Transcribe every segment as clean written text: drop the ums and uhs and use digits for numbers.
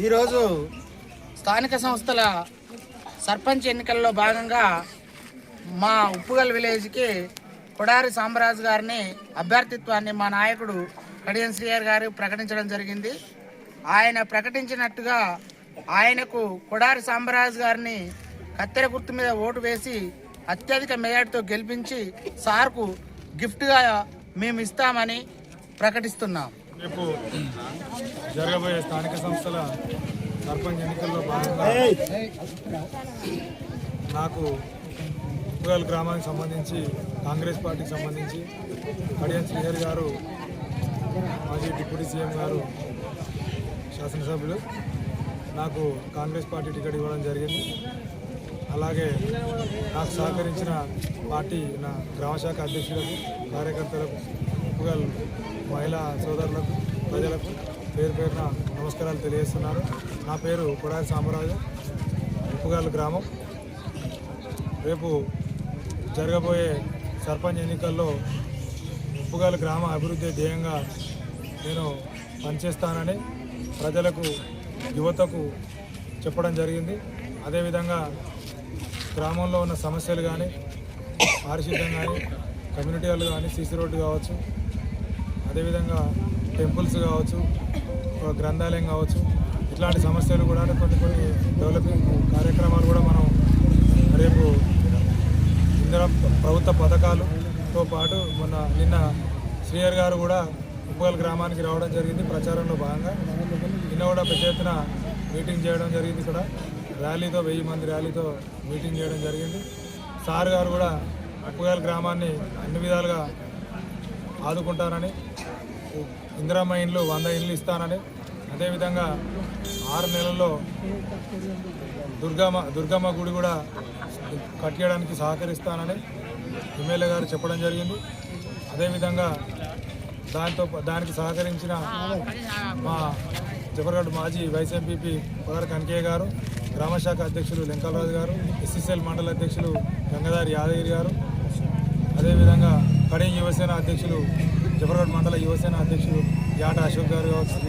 ఈరోజు స్థానిక సంస్థల సర్పంచ్ ఎన్నికల్లో భాగంగా మా ఉప్పుగల్ విలేజ్కి కొడారి సాంబరాజు గారిని అభ్యర్థిత్వాన్ని మా నాయకుడు కడియం శ్రీహరి గారు ప్రకటించడం జరిగింది. ఆయన ప్రకటించినట్టుగా ఆయనకు కొడారి సాంబరాజు గారిని కత్తెర గుర్తు మీద ఓటు వేసి అత్యధిక మెజార్టీతో గెలిపించి సార్కు గిఫ్ట్గా మేము ఇస్తామని ప్రకటిస్తున్నాం. రేపు జరగబోయే స్థానిక సంస్థల సర్పంచ్ ఎన్నికల్లో భాగంగా నాకు ఉప్పుగల్ గ్రామానికి సంబంధించి కాంగ్రెస్ పార్టీకి సంబంధించి కడియం శ్రీహరి గారు, మాజీ డిప్యూటీ సీఎం గారు, శాసనసభ్యులు నాకు కాంగ్రెస్ పార్టీ టికెట్ ఇవ్వడం జరిగింది. అలాగే నాకు సహకరించిన పార్టీ నా గ్రామశాఖ అధ్యక్షులకు, కార్యకర్తలకు, ఉప్పుగల్ మహిళా సోదరులకు, ప్రజలకు పేరు పేరున నమస్కారాలు తెలియజేస్తున్నాను. నా పేరు కొడారి సాంబరాజు, ఉప్పుగల్ గ్రామం. రేపు జరగబోయే సర్పంచ్ ఎన్నికల్లో ఉప్పుగల్ గ్రామ అభివృద్ధి ధ్యేయంగా నేను పనిచేస్తానని ప్రజలకు, యువతకు చెప్పడం జరిగింది. అదేవిధంగా గ్రామంలో ఉన్న సమస్యలు కానీ, పారిశుద్ధ్యం కానీ, కమ్యూనిటీ హాల్ కానీ, సీసీ రోడ్డు కావచ్చు, అదేవిధంగా టెంపుల్స్ కావచ్చు, గ్రంథాలయం కావచ్చు, ఇట్లాంటి సమస్యలు కూడా కొన్ని డెవలపింగ్ కార్యక్రమాలు కూడా మనం రేపు ఇందిరా ప్రభుత్వ పథకాలతో పాటు నిన్న శ్రీహరి గారు కూడా ఉప్పుగల్ గ్రామానికి రావడం జరిగింది. ప్రచారంలో భాగంగా నిన్న కూడా పెద్ద ఎత్తున మీటింగ్ చేయడం జరిగింది. ఇక్కడ ర్యాలీతో 1000 మంది ర్యాలీతో మీటింగ్ చేయడం జరిగింది. సార్ గారు కూడా ఉప్పుగల్ గ్రామాన్ని అన్ని విధాలుగా ఆదుకుంటానని, ఇందిరమ్మ ఇండ్లు 100 ఇండ్లు ఇస్తానని, అదేవిధంగా 6 నెలల్లో దుర్గమ్మ గుడి కూడా కట్టేయడానికి సహకరిస్తానని ఎమ్మెల్యే గారు చెప్పడం జరిగింది. అదేవిధంగా దానికి సహకరించిన మా జఫర్గఢ్ మాజీ వైస్ ఎంపీపీ పొగారి కనకయ్య గారు, గ్రామశాఖ అధ్యక్షులు లెంకలరాజు గారు, ఎస్సీసీఎల్ మండల అధ్యక్షులు గంగదారి యాదగిరి గారు, అదేవిధంగా కడియం యువసేన అధ్యక్షులు, జఫర్గఢ్ మండల యువసేన అధ్యక్షులు యాట అశోక్ గారు కావచ్చు,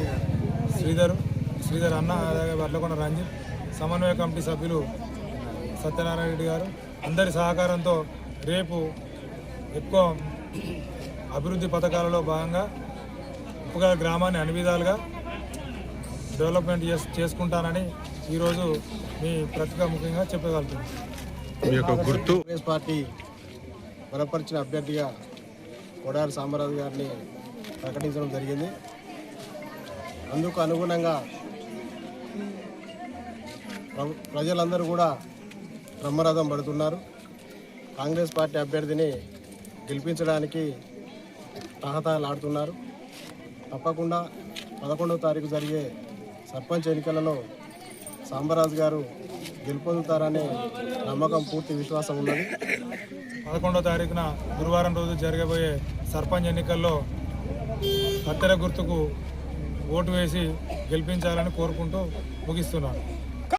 శ్రీధర్ అన్న, అలాగే వర్లకొండ రంజిత్, సమన్వయ కమిటీ సభ్యులు సత్యనారాయణ రెడ్డి గారు, అందరి సహకారంతో రేపు ఎక్కువ అభివృద్ధి పథకాలలో భాగంగా ఉప్పుగల్ గ్రామాన్ని అన్ని విధాలుగా డెవలప్మెంట్ చేసుకుంటానని ఈరోజు మీ ప్రతిగా ముఖ్యంగా చెప్పగలుగుతున్నాను. కాంగ్రెస్ పార్టీ బలపరిచిన అభ్యర్థిగా కొడారి సాంబరాజు గారిని ప్రకటించడం జరిగింది. అందుకు అనుగుణంగా ప్రజలందరూ కూడా బ్రహ్మరథం పడుతున్నారు. కాంగ్రెస్ పార్టీ అభ్యర్థిని గెలిపించడానికి తహతహలాడుతున్నారు. తప్పకుండా 11వ తారీఖు జరిగే సర్పంచ్ ఎన్నికలలో సాంబరాజు గారు గెలుపొందుతారనే నమ్మకం, పూర్తి విశ్వాసం ఉన్నది. 11వ తారీఖున గురువారం రోజు జరగబోయే సర్పంచ్ ఎన్నికల్లో కత్తెర గుర్తుకు ఓటు వేసి గెలిపించాలని కోరుకుంటూ ముగిస్తున్నాను.